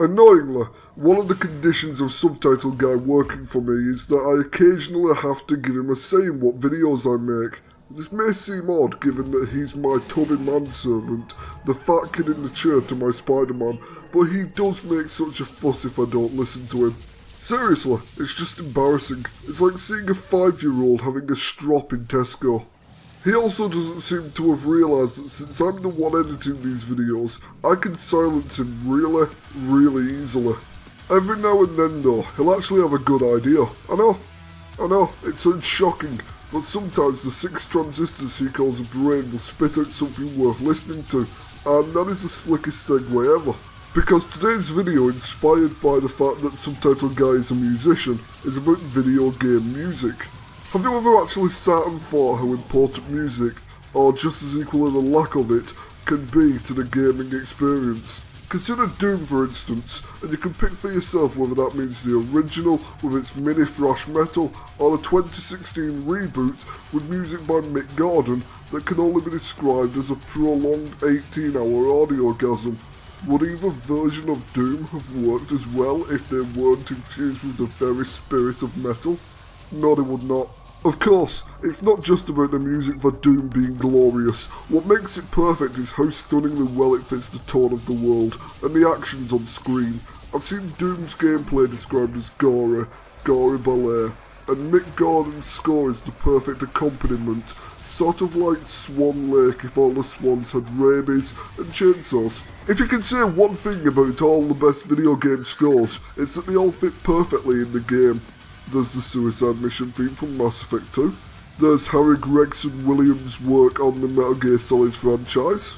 Annoyingly, one of the conditions of Subtitle Guy working for me is that I occasionally have to give him a say in what videos I make. This may seem odd given that he's my tubby manservant, the fat kid in the chair to my Spider-Man, but he does make such a fuss if I don't listen to him. Seriously, it's just embarrassing. It's like seeing a 5-year-old having a strop in Tesco. He also doesn't seem to have realised that since I'm the one editing these videos, I can silence him really easily. Every now and then though, he'll actually have a good idea. I know, it sounds shocking, but sometimes the 6 transistors he calls a brain will spit out something worth listening to, and that is the slickest segue ever. Because today's video, inspired by the fact that Subtitle Guy is a musician, is about video game music. Have you ever actually sat and thought how important music, or just as equally the lack of it, can be to the gaming experience? Consider Doom for instance, and you can pick for yourself whether that means the original with its mini thrash metal, or the 2016 reboot with music by Mick Gordon that can only be described as a prolonged 18-hour audiogasm. Would either version of Doom have worked as well if they weren't infused with the very spirit of metal? No, they would not. Of course, it's not just about the music for Doom being glorious. What makes it perfect is how stunningly well it fits the tone of the world, and the actions on screen. I've seen Doom's gameplay described as gory ballet, and Mick Gordon's score is the perfect accompaniment, sort of like Swan Lake if all the swans had rabies and chainsaws. If you can say one thing about all the best video game scores, it's that they all fit perfectly in the game. There's the Suicide Mission theme from Mass Effect 2. There's Harry Gregson Williams' work on the Metal Gear Solid franchise.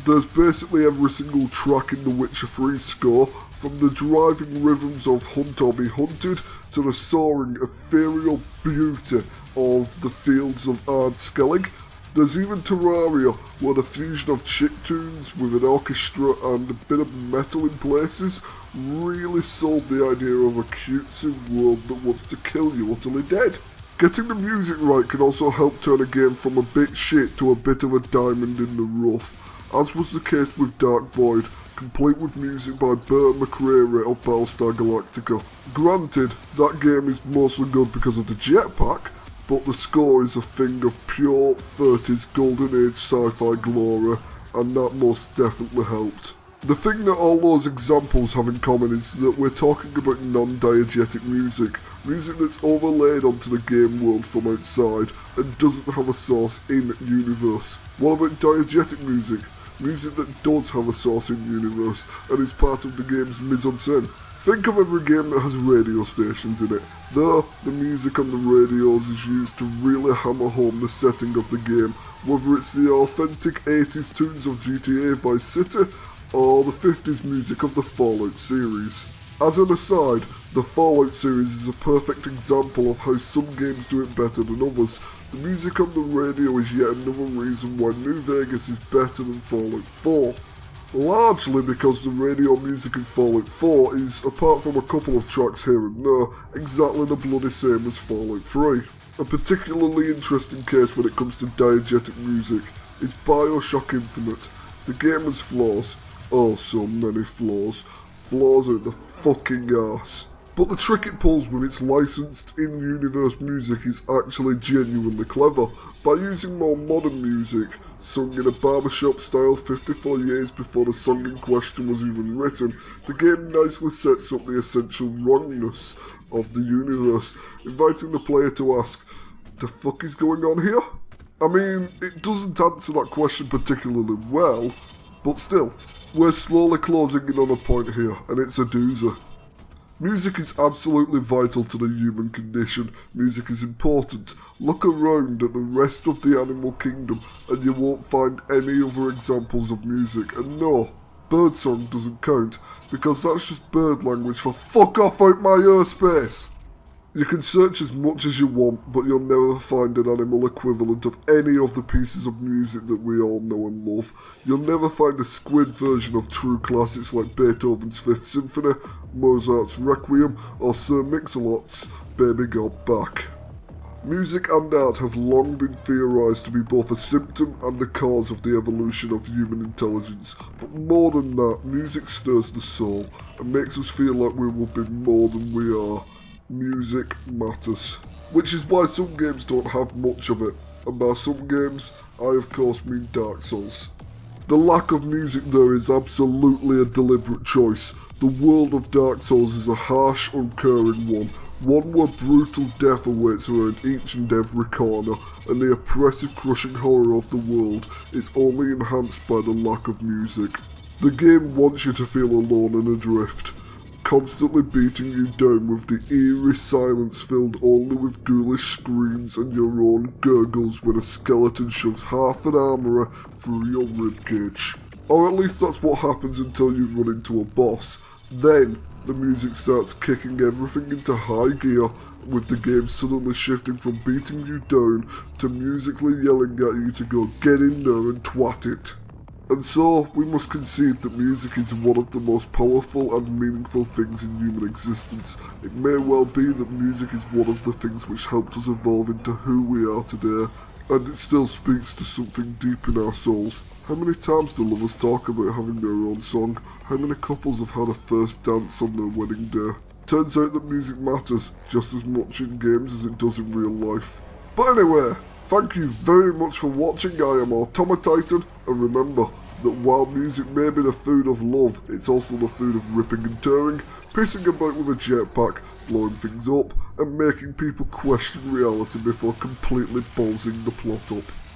There's basically every single track in the Witcher 3 score, from the driving rhythms of Hunt or Be Hunted to the soaring, ethereal beauty of the Fields of Ard-Skellig. There's even Terraria, where the fusion of chiptunes with an orchestra and a bit of metal in places really sold the idea of a cutesy world that wants to kill you utterly dead. Getting the music right can also help turn a game from a bit shit to a bit of a diamond in the rough, as was the case with Dark Void, complete with music by Bert McCreary of Battlestar Galactica. Granted, that game is mostly good because of the jetpack, but the score is a thing of pure 30s golden age sci-fi glory, and that most definitely helped. The thing that all those examples have in common is that we're talking about non-diegetic music that's overlaid onto the game world from outside and doesn't have a source in universe. What about diegetic music? Music that does have a source in universe and is part of the game's mise-en-scène. Think of every game that has radio stations in it. There, the music on the radios is used to really hammer home the setting of the game, whether it's the authentic 80s tunes of GTA Vice City, or the 50s music of the Fallout series. As an aside, the Fallout series is a perfect example of how some games do it better than others. The music on the radio is yet another reason why New Vegas is better than Fallout 4. Largely because the radio music in Fallout 4 is, apart from a couple of tracks here and there, exactly the bloody same as Fallout 3. A particularly interesting case when it comes to diegetic music is BioShock Infinite. The game has flaws. Oh, so many flaws. Flaws out the fucking arse. But the trick it pulls with its licensed in-universe music is actually genuinely clever. By using more modern music, sung in a barbershop style 54 years before the song in question was even written, the game nicely sets up the essential wrongness of the universe, inviting the player to ask, the fuck is going on here? I mean, it doesn't answer that question particularly well, but still, we're slowly closing in on a point here, and it's a doozy. Music is absolutely vital to the human condition. Music is important. Look around at the rest of the animal kingdom and you won't find any other examples of music. And no, birdsong doesn't count, because that's just bird language for fuck off out my airspace. You can search as much as you want, but you'll never find an animal equivalent of any of the pieces of music that we all know and love. You'll never find a squid version of true classics like Beethoven's Fifth Symphony, Mozart's Requiem, or Sir Mix-a-Lot's Baby Got Back. Music and art have long been theorised to be both a symptom and the cause of the evolution of human intelligence, but more than that, music stirs the soul and makes us feel like we will be more than we are. Music matters. Which is why some games don't have much of it, and by some games, I of course mean Dark Souls. The lack of music there is absolutely a deliberate choice. The world of Dark Souls is a harsh, uncaring one where brutal death awaits around each and every corner, and the oppressive, crushing horror of the world is only enhanced by the lack of music. The game wants you to feel alone and adrift, constantly beating you down with the eerie silence filled only with ghoulish screams and your own gurgles when a skeleton shoves half an armourer through your ribcage. Or at least that's what happens until you run into a boss. Then, the music starts kicking everything into high gear, with the game suddenly shifting from beating you down to musically yelling at you to go get in there and twat it. And so, we must concede that music is one of the most powerful and meaningful things in human existence. It may well be that music is one of the things which helped us evolve into who we are today, and it still speaks to something deep in our souls. How many times do lovers talk about having their own song? How many couples have had a first dance on their wedding day? Turns out that music matters just as much in games as it does in real life. But anyway, thank you very much for watching. I am AutomaTitan, and remember that while music may be the food of love, it's also the food of ripping and tearing, pissing about with a jetpack, blowing things up, and making people question reality before completely ballsing the plot up.